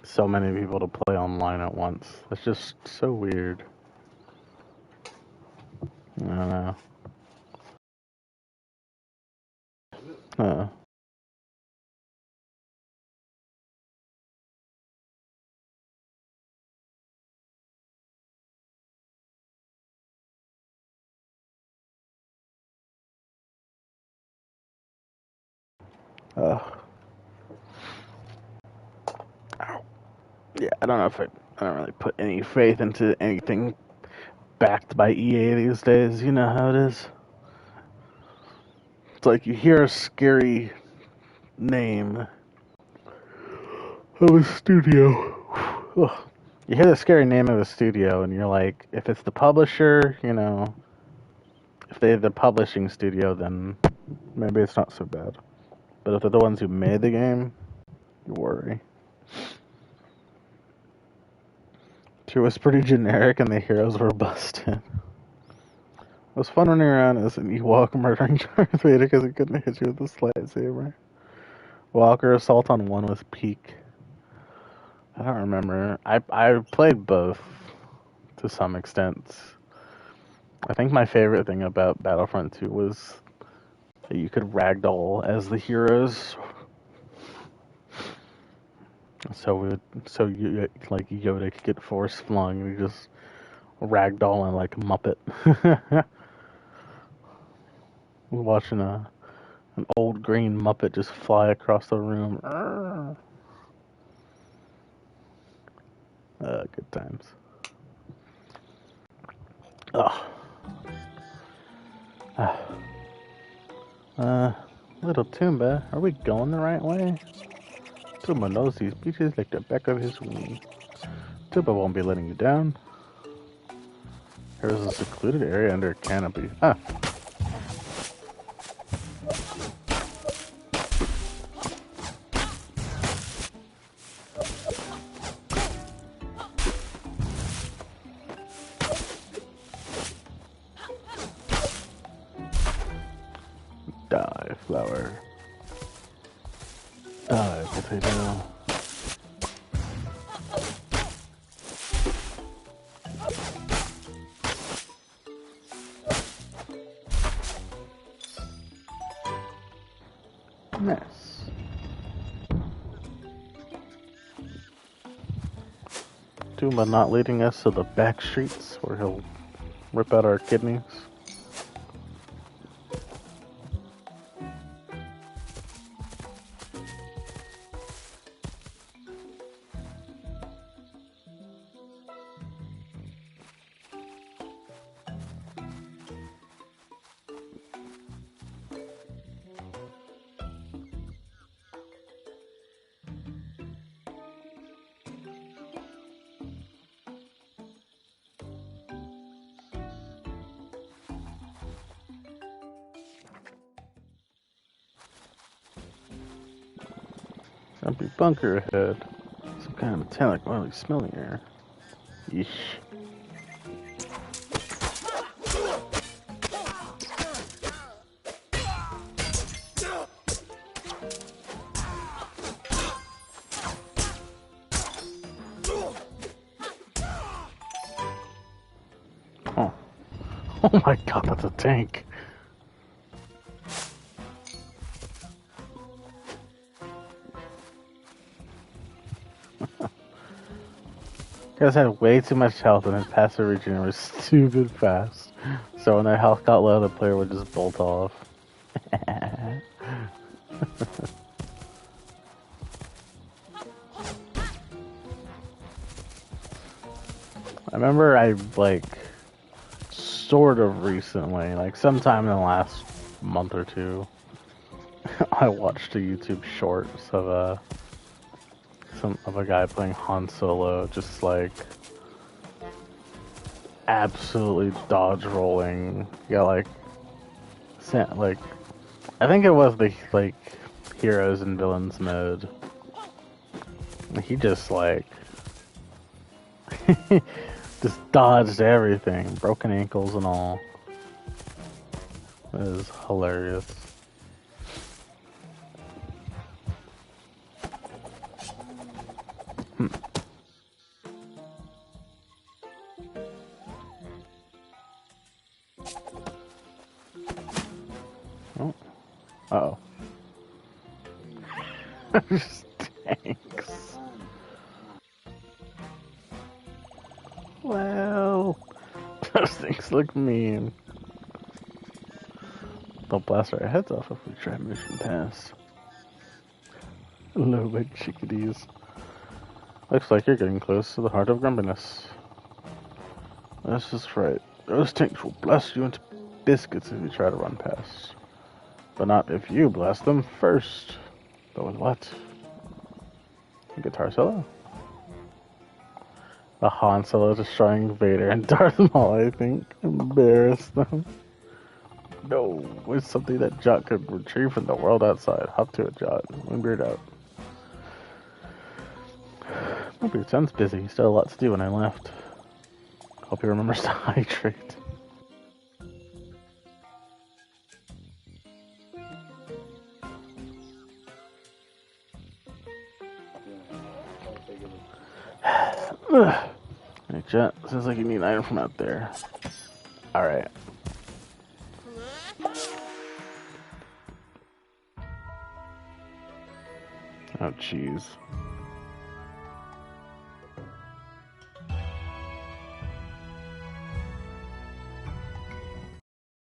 so many people to play online at once. That's just so weird. I don't know. Uh, uh, yeah, I don't know if I don't really put any faith into anything backed by EA these days. You know how it is. It's like you hear a scary name of a studio. Ugh. You hear the scary name of a studio, and you're like, if it's the publisher, if they're the publishing studio, then maybe it's not so bad. But if they're the ones who made the game, you worry. 2 was pretty generic, and the heroes were busted. It was fun running around as an Ewok murdering Darth Vader because he couldn't hit you with his lightsaber. Walker Assault on 1 was peak. I don't remember. I played both to some extent. I think my favorite thing about Battlefront 2 was that you could ragdoll as the heroes. So you, like, Yoda could get force flung, and you just ragdoll and like Muppet. Watching an old green Muppet just fly across the room. Good times. Oh. Little Toomba, are we going the right way? Toomba knows these beaches like the back of his wing. Toomba won't be letting you down. Here's a secluded area under a canopy. Ah. Die, flower. Die, potato. Nice. Doom by not leading us to the back streets where he'll rip out our kidneys. Empty bunker ahead. Some kind of metallic, oily smelling air. Yeesh. Oh. Oh my god, that's a tank. Guys had way too much health and his passive regen was stupid fast. So when their health got low, the player would just bolt off. I remember I, like, sort of recently, like sometime in the last month or two, I watched a YouTube shorts of a guy playing Han Solo, just like absolutely dodge rolling. Yeah, like I think it was the like heroes and villains mode. He just like just dodged everything, broken ankles and all. It was hilarious. Oh. Uh-oh. Tanks. Well, those things look mean. They'll blast our heads off if we try moving past. Hello, big chickadees. Looks like you're getting close to the heart of grumpiness. That's just right. Those tanks will blast you into biscuits if you try to run past. But not if you blast them first. But with what? A guitar solo? The Han Solo destroying Vader and Darth Maul, I think. Embarrass them. No, it's something that Jot could retrieve from the world outside. Hop to it, Jot. Windbeard out. Windbeard sounds busy. Still a lot to do when I left. Hope he remembers to hydrate. Hey, Jet. Sounds like you need an item from out there. Alright. Oh, jeez.